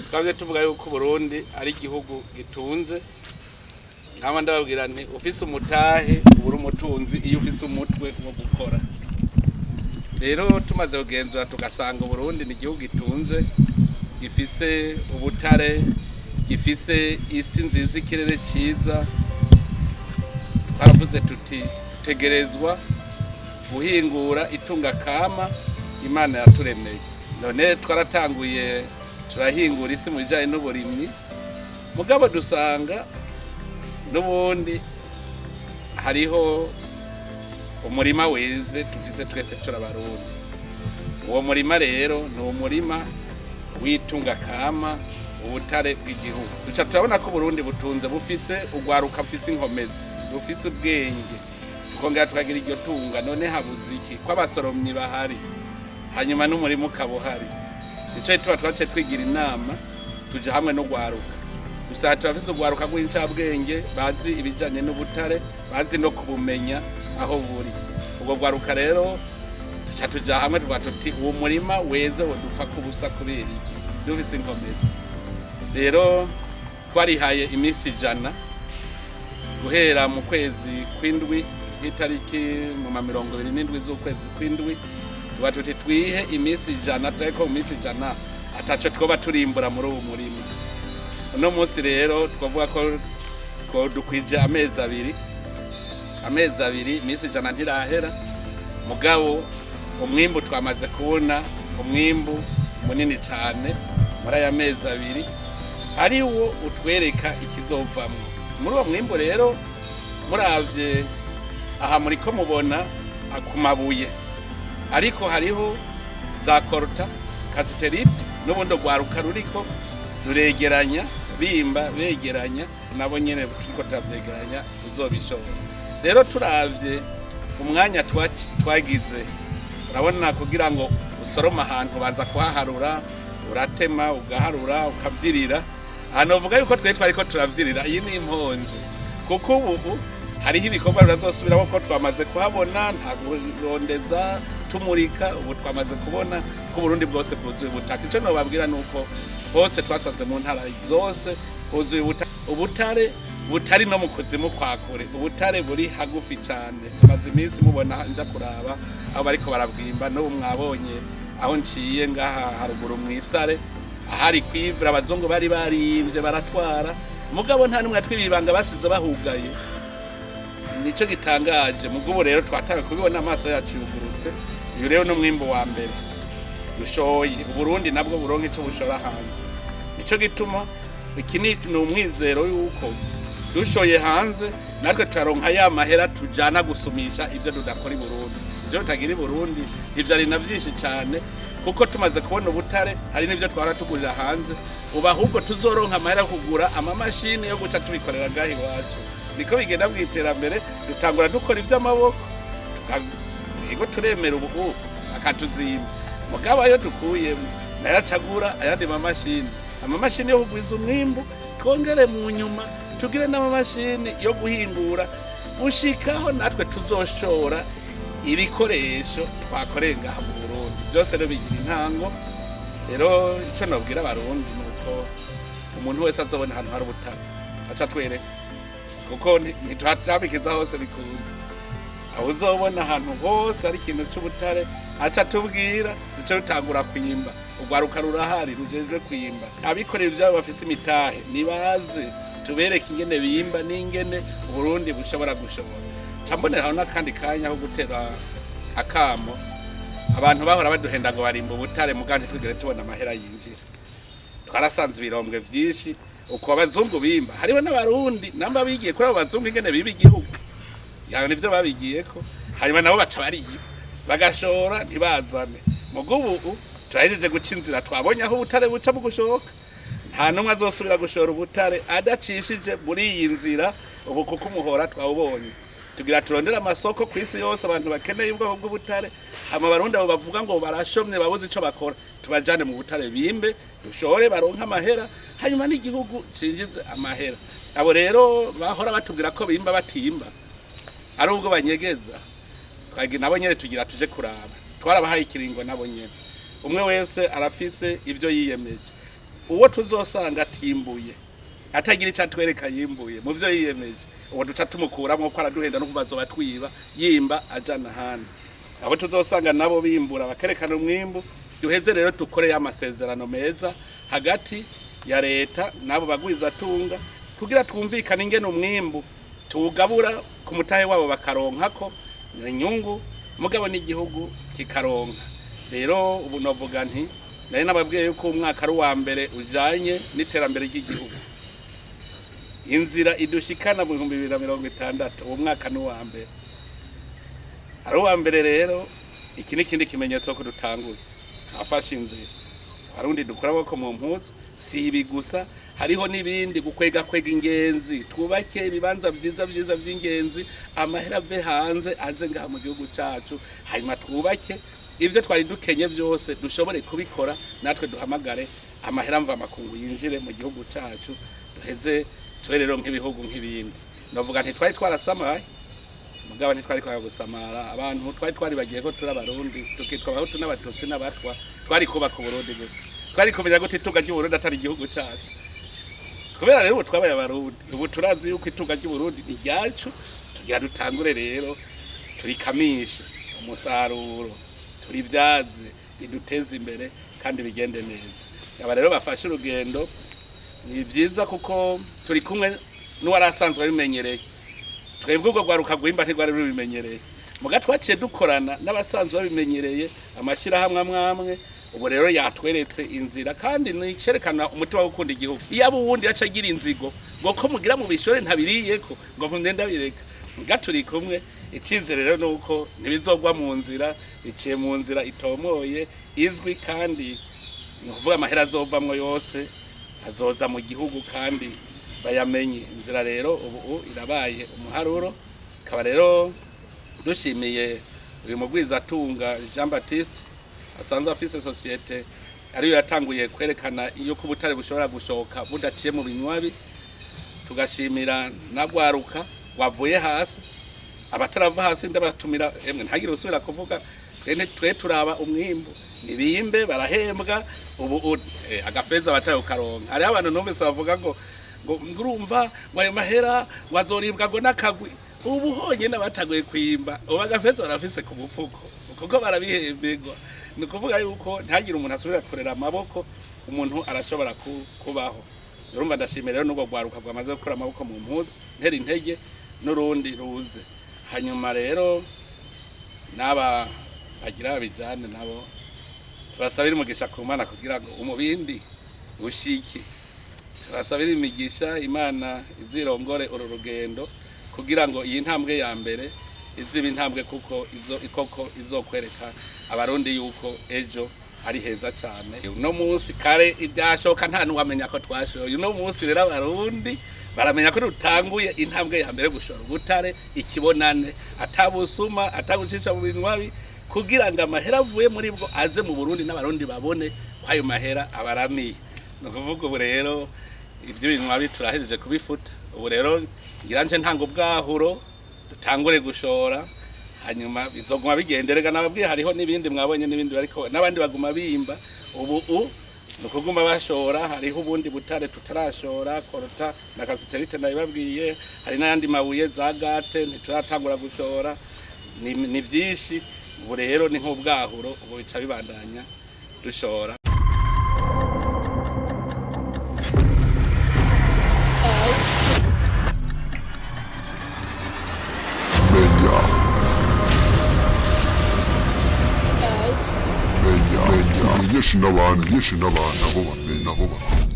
twabye tuvuga yuko Burundi ari igihugu gitunze nkaba ndababwira nti ufise umutahe ubura umutunzi iyo ufise umutwe wo gukora. Rero tumaze kugenzura tugasanga Burundi ni igihugu gitunze, gifise ubutare, gifise isi nziza, ikirere ciza. Twaravuze tuti tutegerezwa guhingura itunga kama Imana yaturemeye. None twaratanguye turahingura isi mu bijanye n'uburimyi, mugabo dusanga n'ubundi hariho umurima weze tufise twese turabarundi. Uwo murima rero ni umurima w'itunga kama, ubutare bw'igihugu. Duca turabona ko Burundi butunze, bufise ugwaruka, bufise inkomezi, bufise ubwenge, tukongera tukagira iryo tunga. None habuze iki ko abasoromyi bahari hanyuma n'umurima ukaba uhari? Nico tuba twace twigira inama tuja hamwe no gwaruka. Gusa turafise ugwaruka rw'incabwenge bazi ibijanye n'ubutare, bazi no kubumenya aho buri. Ubwo gwaruka rero tuca tuja hamwe tuvuga tuti uwo murima weze wo dupfa kubusa kubera iki? Dufise inkomezi. Rero twarihaye imisi 100 guhera mu kwezi kw'indwi itariki mu 27 z'ukwezi kw'indwi, tuba tuti twihe imisi 100, ariko mu misi 100 ataco twoba turimbura muri uwo murima. Uno munsi rero twavuga ko dukwije amezi 2, imisi 100 ntirahera, mugabo umwimbu twamaze kubona umwimbu munini cyane muri aya mezi 2, ari wo utwereka ikizovamwo. Muri uwo mwimbu rero muravye aha muriko mubona akumabuye, ariko hariho za korta kasiterite n'ubundo gwaruka ruriko ruregeranya bimba begeranya, nabo nyene turiko tavyegeranya tuzobishobora. Rero turavye umwanya twagize, urabona kugira ngo usoroma ahantu banza kuhaharura, uratema ugaharura ukavyirira. Hano uvuga yuko twariko turavyirira, iyi ni imponje, kuko ubu hariho ibikorwa birazosubiramo ko twamaze kuhabona, nta kurondeza tumurika. Ubu twamaze kubona ko Burundi bwose bwuzuye ubutaka. Ico nobabwira nuko hose twasanze mu ntara zose huzuye ubutare butari no mu kuzimu kwa kure. Ubutare buri hagufi cyane. Maze iminsi mubona nja kuraba aho bariko barabwimba, no mwabonye aho nciye ngaha haruguru mwisare ahari kwivura, abazungu bari barivye baratwara, mugabo nta numwe twibibanga basize bahugaye. Nico gitangaje. Mugubu rero twataka kubibona amaso yacu yugurutse. Uyu rero no mwimbo wa mbere dushoye. Burundi nabwo buronke ico bushora hanze. Nico gituma iki ni umwizero yuko dushoye hanze natwe turaronka ya mahera tujana gusumisha ivyo dudakora i Burundi. Ivyo tutagira i Burundi ivyo ari navyinshi cyane, kuko tumaze kubona ubutare hari n'ivyo twara tugurira hanze. Uba ahubwo tuzoronka amahera kugura amamashini yo guca tubikorera gahi iwacu. Niko bigenda mw'iterambere, dutangura dukora ivy'amaboko tukagego turemera ubu akatuzimba. Mugabo ayo tukuyemo nayacagura ayandi amamashini yo kugwiza umwimbu, twongere mu nyuma tugire n'amamashini yo guhingura ushikaho natwe tuzoshora ibikoresho twakoreye ngaha mu Burundi. Byose rero bigira intango. Rero ico nobwira abarundi nuko umuntu wese azobona ahantu hari ubutare aca twereka, kuko ntitwatabikiza hose bikunda. Aho uzobona ahantu hose ari ikintu c'ubutare aca tubwira, duce rutangura kwimba. Ugwaruka rurahari rujejwe kwimba, abikorera ivyabo bafise imitahe nibaze tubereke ingene bimba n'ingene Burundi bushobora gushobora. Camboneraho n'akandi kanya ho gutera akamo abantu bahora baduhenda ngo barimba ubutare, muganje twigere tubona amahera yinjira. Twarasanze ibirombwe vyinshi uko abazungu bimba. Hariho n'abarundi namba bigiye kuri abo bazungu ingene biba igihugu, yani nivyo babigiyeko, hanyuma nabo baca bariba bagashora ntibazane. Mugubu turahejeje guca inzira, twabonye aho ubutare buca mu gushoka. Nta numwe azosubira gushora ubutare adacishije muri iyi nzira. Ubu kuko umuhora twawubonye, tugira turondera amasoko kw'isi yose abantu bakeneye ubwoko bw'ubutare. Hama barundi abo bavuga ngo barashomye babuze ico bakora, tubajane mu butare bimbe dushore baronka amahera, hanyuma n'igihugu cinjize amahera. Abo rero bahora batubwira ko bimba batimba, ari ubwo banyegeza. Twagi nabo nyene tugira tuje kuraba, twarabahaye ikiringo nabo nyene. Umwe wese arafise ivyo yiyemeje. uwo tuzosanga atimbuye atagira icyo atwereka yimbuye mu byo yiyemeje uwo duca tumukuramo ko araduhenda no kubazo batwiba yimba ajana handi abo tuzosanga nabo bimbura bakerekana umwimbu duheze rero dukoreye amasezerano meza hagati ya leta nabo bagwiza tunga kugira twumvikane ingene umwimbu tugabura ku mutahe wabo bakaronka ko inyungu mugabo n'igihugu kikaronka rero ubu novuga nti nari nababwiye yuko umwaka ari wa mbere ujanye n'iterambere ry'igihugu inzira idushikana mu 2060 uwo mwaka ni wa mbere ari wa mbere rero iki n'ikindi kimenyetso ko dutanguye afashe inzira arundi dukora ko mu mpuzo si ibi gusa hariho nibindi gukwega ingenzi twubake ibibanza vyiza vy'ingenzi amahera ave hanze aze ngaha mu gihugu cacu hanyuma twubake ivyo twari dukenye vyose dushobore kubikora natwe duhamagare amahera mva makungu yinjire mu gihugu cacu duheze turerero nk'ibihugu nk'ibindi ndavuga nti twari twarasamaye mugabo ntitwari kwa gusamara abantu twari bagiye ko turabarundi tukitwa abahutu n'abatutsi n'abatwa twari kubaka Burundi gute twari kumenya gute itunga ry'Uburundi atari igihugu cacu kubera rero twabaye abarundi ubu turazi yuko itunga ry'Uburundi ni ryacu tugira dutangure rero turikamishe umusaruro turivyaze iduteze imbere kandi bigende neza aba rero bafashe urugendo ni vyiza kuko turi kumwe n'uwarasanzwe bimenyereye twebwe ubwo gwaruka gwimba ntigwari rubimenyereye muga twaciye dukorana n'abasanzwe babimenyereye amashirahamwe amwamwe ubu rero yatweretse inzira kandi nicerekana umutima wo gukunda igihugu iyo abo wundi yacagira inzigo ngo ko mugira mu bishore ntabiriyeko ngo ndenda bireka gaturi kumwe icizere rero nuko ntibizogwa mu nzira biciye mu nzira itomoye izwi kandi nuvuga amahera azovamwe yose azoza mu gihugu kandi bayamenye inzira rero ubu irabaye umuharuro kaba rero dushimiye uyu mugwiza atunga Jean Baptiste asanzwe afise societe ariyo yatanguye kwerekana iyo kubutare bushobora gushoka budaciye mu binywabi tugashimira nagwaruka wavuye hasi abatarava hasi ndabatumira emwe ntagire usubira kuvuga twe turaba umwimbu nibimbe barahembwa ubu agafeza batari ukaronka ari abantu numvise bavuga ngo ngurumva ngo mahera wazoribwa ngo nakagwi ubu honye nabatagoye kwimba ubagafeza barafise ku mufuko kuko barabihembegwa nukuvuga yuko ntagire umuntu asubira kurera amaboko umuntu arashobora kubaho urumva ndashimira rero nuko gwaruka bwamaze gukora amaboko mu mpuzu ntera intege n'urundi ruze hanyuma rero naba agira bijane nabo turasabira umugisha ku Mana kugira ngo umubindi ushiki turasabira imigisha Imana izirongore uru rugendo kugira ngo iyi ntambwe ya mbere iziba intambwe kuko izokwereka abarundi yuko ejo ari heza cyane uno munsi kare ibyashoka nta nuwamenya ko twashoye uno munsi rero abarundi baramenya ko dutanguye intambwe ya mbere gushora ubutare ikibonane atabusuma atagucisha mu binywabi kugira ngo amahera avuye muri bwo aze mu Burundi n'abarundi babone ko ayo mahera abaramiye nukuvuga ubu rero ibyo binywabi turahejeje kubifuta ubu rero ngiranje ntango bwahuro dutangure gushora hanyuma bizoguma bigenderega nababwiye hariho nibindi mwabonye nibindi bariko nabandi baguma bimba ubu nukuguma bashora hariho ubundi butare tutarashora korota na kasiterite nabibabwiye hari n'ayandi mabuye za gate ntituratangura gushora ni byinshi ubu rero ni nk'ubwahuro ubu bica bibandanya dushora Yeshi n'abantu nabo bamenya